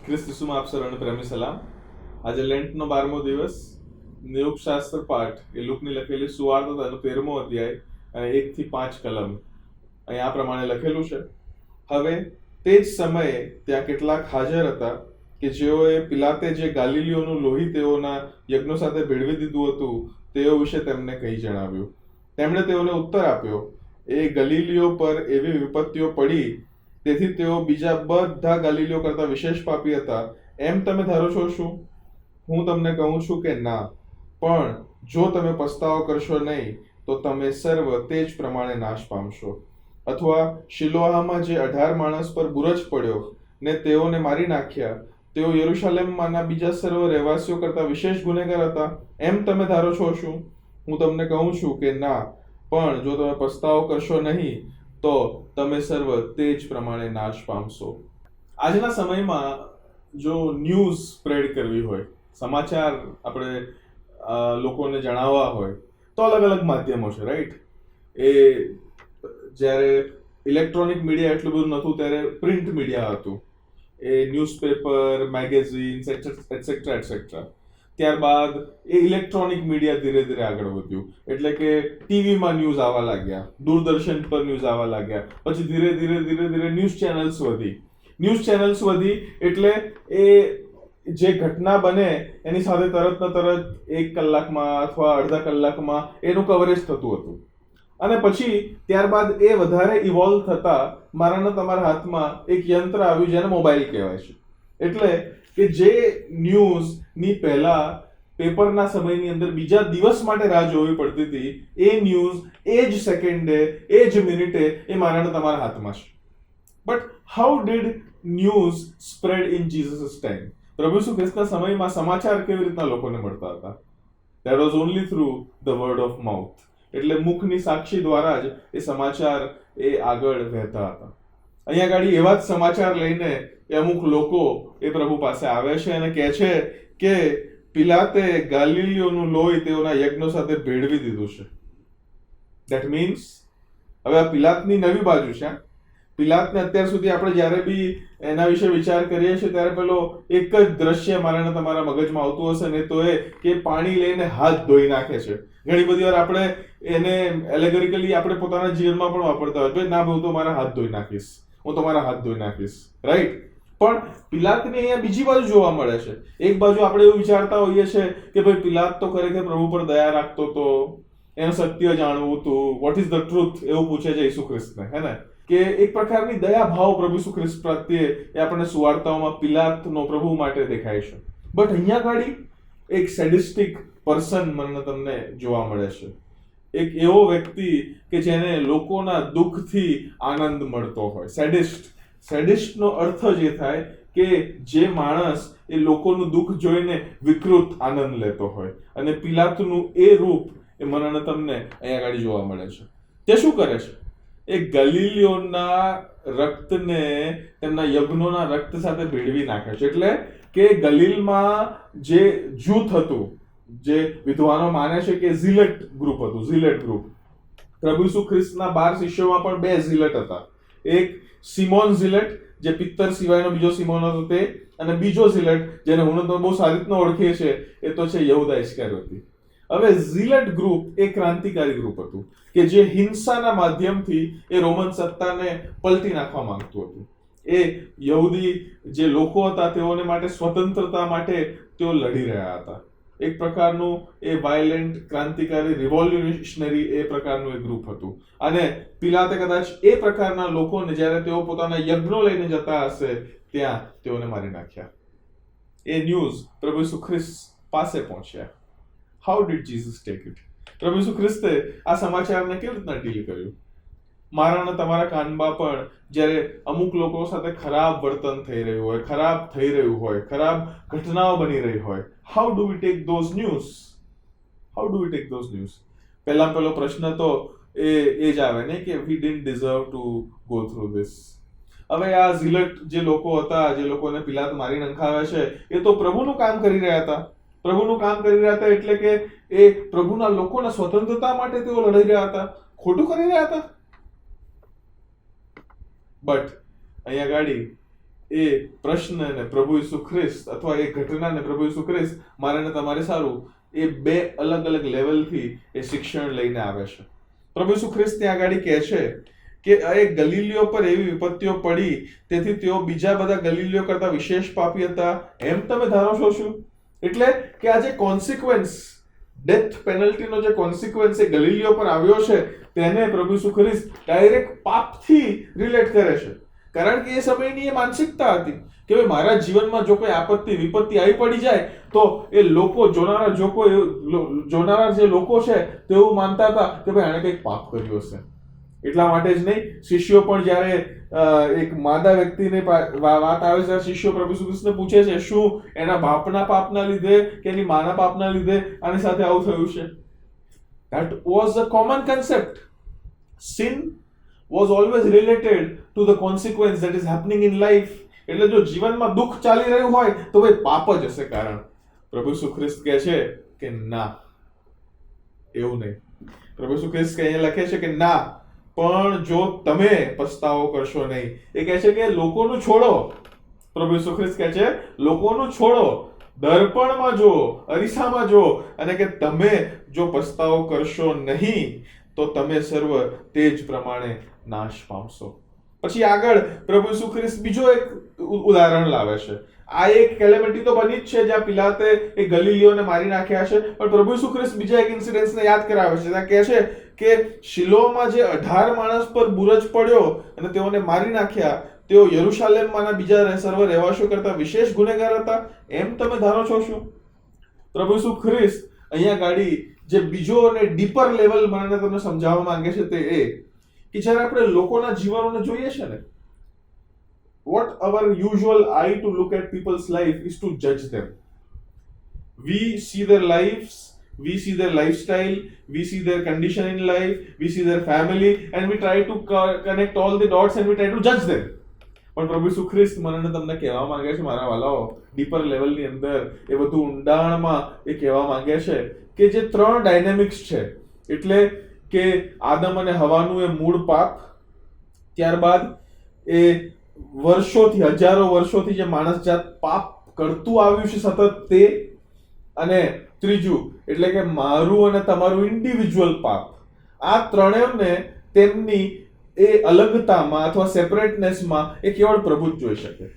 ખ્રિસ્ત ઈસુમાં આપ સર્વને પ્રેમી સલામ. આજે લેન્ટનો 12મો દિવસ. નિયુક્તશાસ્ત્ર પાઠ એ લુકની લખેલી સુવાર્તા તેનો 13મો અધ્યાય અને 1 થી 5 કલમ અહીં આ પ્રમાણે લખેલું છે. હવે તે જ સમયે ત્યાં કેટલાક હાજર હતા કે જેઓએ પિલાતે જે ગાલિલીઓનું લોહી તેઓના યજ્ઞો સાથે ભેળવી દીધું હતું તેઓ વિશે તેમને કહી જણાવ્યું. તેમણે તેઓને ઉત્તર આપ્યો, એ ગલીલીઓ પર એવી વિપત્તિઓ પડી તેથી તેઓ બીજા બધા ગાલિલીઓ કરતા વિશેષ પાપી હતા એમ તમે ધારો છો શું? હું તમને કહું છું કે ના, પણ જો તમે પસ્તાવો કરશો નહીં તો તમે સર્વ તે જ પ્રમાણે નાશ પામશો. અથવા શિલોહામાં જે 18 માણસ પર બુરજ પડ્યો ને તેઓને મારી નાખ્યા, તેઓ યરૂશાલેમમાંના બીજા સર્વ રહેવાસીઓ કરતા વિશેષ ગુનેગાર હતા એમ તમે ધારો છો શું? હું તમને કહું છું કે ના, પણ જો તમે પસ્તાવો કરશો નહીં તો તમે સર્વ તે જ પ્રમાણે નાશ પામશો. આજના સમયમાં જો ન્યૂઝ સ્પ્રેડ કરવી હોય, સમાચાર આપણે લોકોને જણાવવા હોય તો અલગ અલગ માધ્યમો છે, રાઈટ? એ જ્યારે ઇલેક્ટ્રોનિક મીડિયા એટલું બધું નહોતું ત્યારે પ્રિન્ટ મીડિયા હતું, એ ન્યૂઝપેપર, મેગેઝિન્સ એટસેટ્રા એટસેટ્રા. ત્યારબાદ એ ઇલેક્ટ્રોનિક મીડિયા ધીરે ધીરે આગળ વધ્યું, એટલે કે ટીવીમાં ન્યૂઝ આવવા લાગ્યા, દૂરદર્શન પર ન્યૂઝ આવવા લાગ્યા, પછી ધીરે ધીરે ન્યૂઝ ચેનલ્સ વધી એટલે એ જે ઘટના બને એની સાથે તરત ને તરત 1 કલાકમાં અથવા અડધા કલાકમાં એનું કવરેજ થતું હતું. અને પછી ત્યારબાદ એ વધારે ઇવોલ્વ થતા મારાના તમારા હાથમાં એક યંત્ર આવ્યું જેને મોબાઈલ કહેવાય છે. એટલે કે જે ન્યૂઝની પહેલા પેપરના સમયની અંદર બીજા દિવસ માટે રાહ જોવી પડતી હતી, એ ન્યૂઝ એ જ સેકન્ડે, એ જ મિનિટે એ મારાના તમારા હાથમાં છે. But how did news spread in Jesus time? પ્રભુ ઈસુ ખ્રિસ્તના સમયમાં સમાચાર કેવી રીતના લોકોને મળતા હતા? That was only through the word of mouth. એટલે મુખની સાક્ષી દ્વારા જ એ સમાચાર એ આગળ વહેતા હતા. અહીંયા ગાડી એવા જ સમાચાર લઈને અમુક લોકો એ પ્રભુ પાસે આવે છે અને કહે છે કે પિલાતે ગાલિલીઓનું લોહી તેઓના યજ્ઞો સાથે ભેળવી દીધું છે. ધેટ મીન્સ હવે આ પિલાતની નવી બાજુ છે. પિલાતને અત્યાર સુધી આપણે જ્યારે બી એના વિશે વિચાર કરીએ છીએ ત્યારે પેલો એક જ દ્રશ્ય મારાને તમારા મગજમાં આવતું હશે ને, તો એ કે પાણી લઈને હાથ ધોઈ નાખે છે. ઘણી બધી વાર આપણે એને એલેગોરિકલી આપણે પોતાના જીવનમાં પણ વાપરતા હોય, ભાઈ ના હું તો મારા હાથ ધોઈ નાખીશ, હું તો મારા હાથ ધોઈ નાખીશ, રાઈટ? પણ પિલાતની અહીંયા બીજી બાજુ જોવા મળે છે. એક બાજુ આપણે એવું વિચારતા હોઈએ છીએ કે ભાઈ પિલાત તો ખરેખર પ્રભુ પર દયા રાખતો હતો, એનું સત્ય જાણવું હતું, વોટ ઇઝ ધ ટ્રુથ એવું પૂછે છે ઈસુ ખ્રિસ્તને, હે ને? કે એક પ્રકારની દયા ભાવ પ્રભુ ઈસુ ખ્રિસ્ત પ્રત્યે એ આપણને સુવાર્તાઓમાં પિલાતનો પ્રભુ માટે દેખાય છે. બટ અહીંયા ગાડી એક સેડિસ્ટિક પર્સન મને તમને જોવા મળે છે. એક એવો વ્યક્તિ કે જેને લોકોના દુઃખથી આનંદ મળતો હોય. સેડિસ્ટનો અર્થ જ એ થાય કે જે માણસ એ લોકોનું દુઃખ જોઈને વિકૃત આનંદ લેતો હોય. અને પિલાતનું એ રૂપ એ મને તમને અહીંયા ગાડી જોવા મળે છે. તે શું કરે છે? એ ગલીલીઓના રક્તને તેમના યજ્ઞોના રક્ત સાથે ભેળવી નાખે છે. એટલે કે ગલીલમાં જે જૂથ હતું, જે વિદ્વાનો માને છે કે ઝીલેટ ગ્રુપ હતું, ઝીલેટ ગ્રુપ. પ્રભુ ઈસુ ખ્રિસ્તના 12 શિષ્યોમાં પણ 2 ઝીલેટ હતા. એક સિમોન ઝીલેટ, જે પિત્તર સિવાયનો બીજો સિમોન હતો તે, અને બીજો ઝીલેટ જેને હું તો બહુ સારી રીતના ઓળખીએ છીએ એ તો છે યહૂદા ઇસ્કારિયોતી. હવે ઝીલેટ ગ્રુપ એ ક્રાંતિકારી ગ્રુપ હતું કે જે હિંસાના માધ્યમથી એ રોમન સત્તાને પલટી નાખવા માંગતું હતું. એ યહૂદી જે લોકો હતા તેઓને માટે સ્વતંત્રતા માટે તેઓ લડી રહ્યા હતા. એક પ્રકારનું એ વાયલેન્ટ, ક્રાંતિકારી, રિવોલ્યુશનરી એ પ્રકારનું એક ગ્રુપ હતું. અને પિલાતે કદાચ એ પ્રકારના લોકોને જ્યારે તેઓ પોતાના યજ્ઞો લઈને જતા હશે ત્યાં તેઓને મારી નાખ્યા. એ ન્યૂઝ પ્રભુ ઈસુ ખ્રિસ્ત પાસે પહોંચ્યા. How did Jesus take it? પ્રભુ ઈસુ ખ્રિસ્તે આ સમાચારને કેવી રીતના ડીલ કર્યું? મારાના તમારા કાનમાં પણ જ્યારે અમુક લોકો સાથે ખરાબ વર્તન થઈ રહ્યું હોય, ખરાબ થઈ રહ્યું હોય, ખરાબ ઘટનાઓ બની રહી હોય, how do we take those news? How do we take those news? પહેલો પ્રશ્ન તો એ જ આવે ને કે we didn't deserve to go through this. હવે આ ઝીલટ જે લોકો હતા, જે લોકોને પિલાત મારી નંખાવે છે, એ તો પ્રભુનું કામ કરી રહ્યા હતા. પ્રભુનું કામ કરી રહ્યા હતા એટલે કે એ પ્રભુના લોકોના સ્વતંત્રતા માટે તેઓ લડી રહ્યા હતા. ખોટું કરી રહ્યા હતા. બટ અહીંયા ગાડી એ પ્રશ્નને પ્રભુ ઈસુ ખ્રિસ્ત અથવા એ ઘટનાને પ્રભુ ઈસુ ખ્રિસ્ત મારે ને તમારે સારું એ બે અલગ અલગ લેવલથી એ શિક્ષણ લઈને આવે છે. પ્રભુ ઈસુ ખ્રિસ્ત ત્યાં આગળ કહે છે કે એ ગલીલીઓ પર એવી વિપત્તિઓ પડી તેથી તેઓ બીજા બધા ગલીલીઓ કરતા વિશેષ પાપી હતા એમ તમે ધારો છો શું? એટલે કે આ જે કોન્સિક્વન્સ, ડેથ પેનલ્ટીનો જે કોન્સિક્વન્સ એ ગલીલીઓ પર આવ્યો છે તેને પ્રભુ ઈસુ ખ્રિસ્ત ડાયરેક્ટ પાપથી રિલેટ કરે છે. કારણ કે એ સમયની એ માનસિકતા હતી કે ભાઈ મારા જીવનમાં જો કોઈ આપત્તિ વિપત્તિ આવી પડી જાય તો એ લોકો જોનારા જે લોકો છે તે એવું માનતા હતા કે ભાઈ આણે કંઈક પાપ કર્યું હશે. એટલા માટે જ નહીં, શિષ્યો પણ જ્યારે એક માદા વ્યક્તિની વાત આવે છે, શિષ્યો પ્રભુ ઈસુ ખ્રિસ્તને પૂછે છે શું એના બાપના પાપના લીધે કે એની માના પાપના લીધે આની સાથે આવું થયું છે. That was a common concept. Sin was always related to the consequence that is happening in life. એટલે જો જીવનમાં દુઃખ ચાલી રહ્યું હોય તો ભાઈ પાપ જ હશે કારણ. પ્રભુ ઈસુ ખ્રિસ્ત કહે છે કે ના, એવું નહીં. પ્રભુ ઈસુ ખ્રિસ્ત અહીંયા લખે છે કે ના, પણ જો તમે પસ્તાવો કરશો નહીં. એ કહે છે કે લોકોનું છોડો. પ્રભુ ઈસુ ખ્રિસ્ત કહે છે લોકોનું છોડો, દર્પણમાં જો, અરીસામાં જો, અને કે તમે જો પસ્તાવો કરશો નહીં તો તમે સર્વ તે જ પ્રમાણે નાશ પામશો. પછી આગળ પ્રભુ ઈસુ ખ્રિસ્ત બીજો એક ઉદાહરણ લાવે છે. આ એક કેલેમિટી તો બની જ છે જ્યાં પિલાતે એ ગલીલીઓને મારી નાખ્યા છે, પણ પ્રભુ ઈસુ ખ્રિસ્ત બીજા એક ઇન્સિડન્ટને યાદ કરાવે છે. ત્યાં કહે છે કે શિલોહમાં જે 18 માણસ પર બુરજ પડ્યો અને તેઓને મારી નાખ્યા, તેઓ યરુશાલેમમાંના બીજા સર્વ રહેવાસીઓ કરતા વિશેષ ગુનેગાર હતા એમ તમે ધારો છો શું? પ્રભુ ઈસુ ખ્રિસ્ત અહીંયા ગાડી જે બીજો અને ડીપર લેવલ મને તમને સમજાવવા માંગે છે તે એ કે જ્યારે આપણે લોકોના જીવનોને જોઈએ છે ને, what our usual eye to look at people's life is to judge them. We see their lives, we see their lifestyle, we see their condition in life, we see their family, and we try to connect all the dots and we try to judge them. પણ પ્રભુ ઈસુ ખ્રિસ્ત મને તમને કહેવા માંગે છે મારા વાલાઓ, dipper લેવલની અંદર એ બધું ઊંડાણમાં એ કહેવા માંગે છે કે જે 3 ડાયનેમિક્સ છે, એટલે કે આદમ અને હવાનું એ મૂળ પાપ, ત્યારબાદ એ વર્ષોથી, હજારો વર્ષોથી જે માણસ જાત પાપ કરતું આવ્યું છે સતત તે, અને ત્રીજું એટલે કે મારું અને તમારું ઇન્ડિવિજ્યુઅલ પાપ. આ ત્રણેયને તેમની એ અલગતામાં અથવા સેપરેટનેસમાં એ કેવળ પ્રભુ જ જોઈ શકે.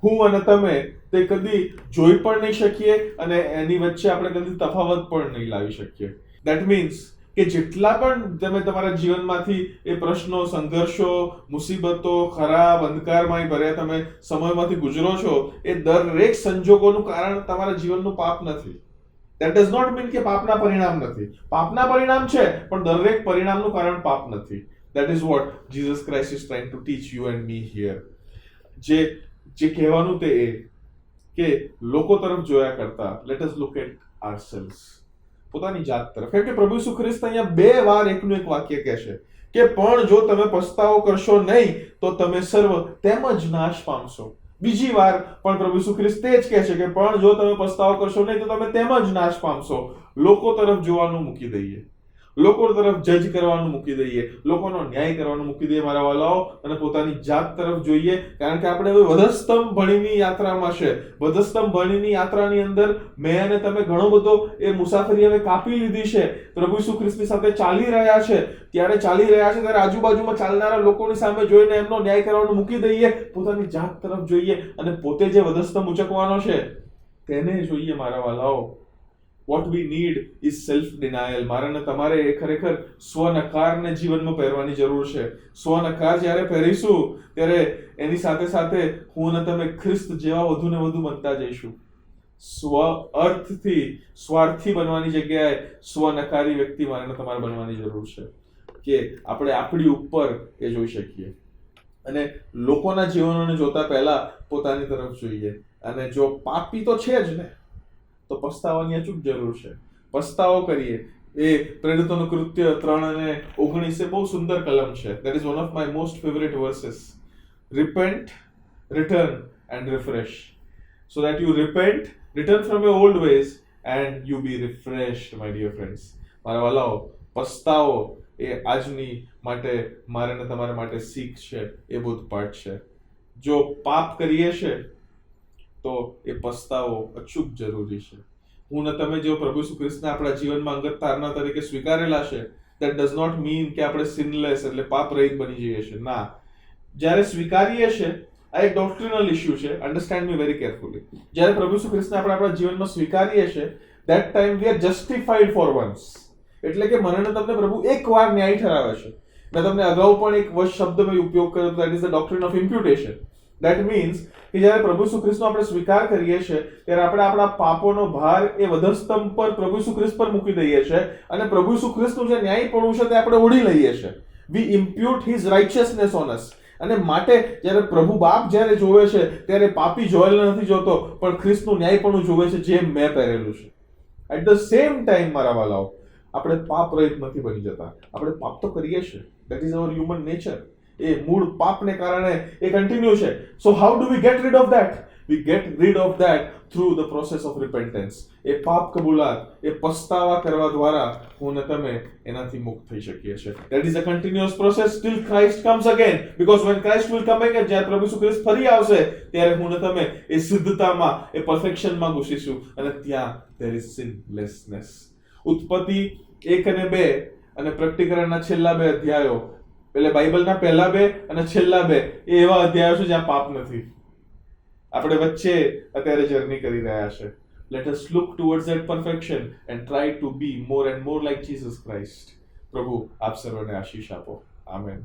હું અને તમે તે કદી જોઈ પણ નહીં શકીએ અને એની વચ્ચે આપણે કદી તફાવત પણ નહીં લાવી શકીએ. દેટ મીન્સ કે જેટલા પણ તમે તમારા જીવનમાંથી એ પ્રશ્નો, સંઘર્ષો, મુસીબતો, ખરાબ અંધકારમય ભર્યા તમે સમયમાંથી ગુજરો છો, એ દરેક સંજોગોનું કારણ તમારા જીવનનું પાપ નથી. That does not mean કે પાપના પરિણામ નથી. પાપના પરિણામ છે, પણ દરેક પરિણામનું કારણ પાપ નથી. That is what Jesus Christ is trying to teach you and me here. જે કહેવાનું તે એ કે લોકો તરફ જોયા કરતા let us look at ourselves. પોતાની જાત તરફ. કેમ કે પ્રભુ ઈસુ ખ્રિસ્ત અહીંયા 2 વાર એકનું એક વાક્ય કહે છે કે પણ જો તમે પસ્તાવો કરશો નહીં તો તમે સર્વ તેમ જ નાશ પામશો. બીજી વાર પણ પ્રભુ ઈસુ ખ્રિસ્ત તે જ કહે છે કે પણ જો તમે પસ્તાવો કરશો નહીં તો તમે તેમ જ નાશ પામશો. લોકો તરફ જોવાનું મૂકી દઈએ, લોકો તરફ જજ કરવાનું મૂકી દઈએ, લોકોનો ન્યાય કરવાનું મૂકી દઈએ મારા વાલાઓ, અને પોતાની જાત તરફ જોઈએ. કારણ કે આપણે હવે વધસ્તંભ ભણીની યાત્રામાં છે. વધસ્તંભ ભણીની યાત્રાની અંદર મેં અને તમે ઘણો બધો એ મુસાફરી હવે કાપી લીધી છે. પ્રભુ ઈસુ ખ્રિસ્તની સાથે ચાલી રહ્યા છે, ત્યારે આજુબાજુમાં ચાલનારા લોકોની સામે જોઈને એમનો ન્યાય કરવાનું મૂકી દઈએ, પોતાની જાત તરફ જોઈએ અને પોતે જે વધસ્તંભ ઉચકવાનો છે તેને જોઈએ મારા વાલાઓ. What we need is self denial. મારે ને તમારે એ ખરેખર સ્વનકારને જીવનમાં પહેરવાની જરૂર છે. સ્વનકાર જ્યારે પહેરીશું ત્યારે એની સાથે સાથે હું અને તમે ખ્રિસ્ત જેવા વધુ ને વધુ બનતા જઈશું. સ્વ અર્થથી સ્વાર્થી બનવાની જગ્યાએ સ્વનકારી વ્યક્તિ મારે ને તમારે બનવાની જરૂર છે કે આપણે આપણી ઉપર એ જોઈ શકીએ અને લોકોના જીવનોને જોતા પહેલા પોતાની તરફ જોઈએ. અને જો પાપી તો છે જ ને, તો પસ્તાવાની અચૂક જરૂર છે. પસ્તાવો કરીએ. એ પ્રેરિતોનું કૃત્ય 3:19 બહુ સુંદર કલમ છે. That is one of my most favorite verses. Repent, return and refresh. So that you repent, return from your old ways and you be refreshed, my dear friends. મારા વાલાઓ, પસ્તાવો એ આજની માટે મારે ને તમારા માટે શીખ છે, એ બોધપાઠ છે. જો પાપ કરીએ છે તો એ પસ્તાવો અચૂક જરૂરી છે. હું ને તમે જો પ્રભુ ઈસુ ખ્રિસ્તને આપણા જીવનમાં અંગત તારણા તરીકે સ્વીકારેલા છે, that does not mean કે આપણે સિનલેસ એટલે પાપ રહિત બની જઈએ છીએ. ના, જ્યારે સ્વીકારીએ છે, આ એક ડોક્ટ્રિનલ ઇશ્યુ છે, અન્ડરસ્ટેન્ડ મી વેરી કેરફુલી. જ્યારે પ્રભુ ઈસુ ખ્રિસ્તને આપણે આપણા જીવનમાં સ્વીકારીએ છે, that time we are justified for once. એટલે કે મને ને તમને પ્રભુ એકવાર ન્યાય ઠરાવે છે. મેં તમને અગાઉ પણ એક શબ્દ મેં ઉપયોગ કર્યો, that is the doctrine of imputation. That means કે જ્યારે પ્રભુ ઈસુ ખ્રિસ્તનો આપણે સ્વીકાર કરીએ છીએ, ત્યારે આપણે આપણા પાપોનો ભાર એ વધસ્તંભ પર પ્રભુ ઈસુ ખ્રિસ્ત પર મૂકી દઈએ છીએ અને પ્રભુ ઈસુ ખ્રિસ્તનું જે ન્યાયપણું છે તે આપણે ઓઢી લઈએ છીએ. We impute his righteousness on us. અને માટે જ્યારે પ્રભુ બાપ જ્યારે જોવે છે, ત્યારે પાપી જોયેલ નથી જોતો, પણ ખ્રિસ્તનું ન્યાયપણું જોવે છે જે મેં પહેરેલું છે. એટ ધ સેમ ટાઈમ મારા વાલાઓ, આપણે પાપ રહિત નથી બની જતા. આપણે પાપ તો કરીએ છીએ. That is our human nature. એ મૂળ પાપને કારણે એ કન્ટિન્યુ છે. So how do we get rid of that? We get rid of that through the process of repentance. એ પાપ કબૂલાત, એ પસ્તાવા કરવા દ્વારા હું ને તમે એનાથી મુક્ત થઈ શકીએ છીએ. That is a continuous process till Christ comes again. Because when Christ will come again, જ્યારે પ્રભુ ઈસુ ખ્રિસ્ત ફરી આવશે, ત્યારે હું ને તમે એ સિદ્ધતામાં, એ પરફેક્શનમાં ઘૂસીશું અને ત્યાં there is sinlessness. ઉત્પત્તિ 1 અને 2 અને પ્રકટીકરણના છેલ્લા 2 અધ્યાયો, એટલે બાઇબલના પહેલા 2 અને છેલ્લા 2 એ એવા અધ્યાયો છે જ્યાં પાપ નથી. આપણે વચ્ચે અત્યારે જર્ની કરી રહ્યા છે. Let us look towards that perfection and try to be more and more like Jesus Christ. પ્રભુ આપ સર્વને આશીષ આપો. આમેન.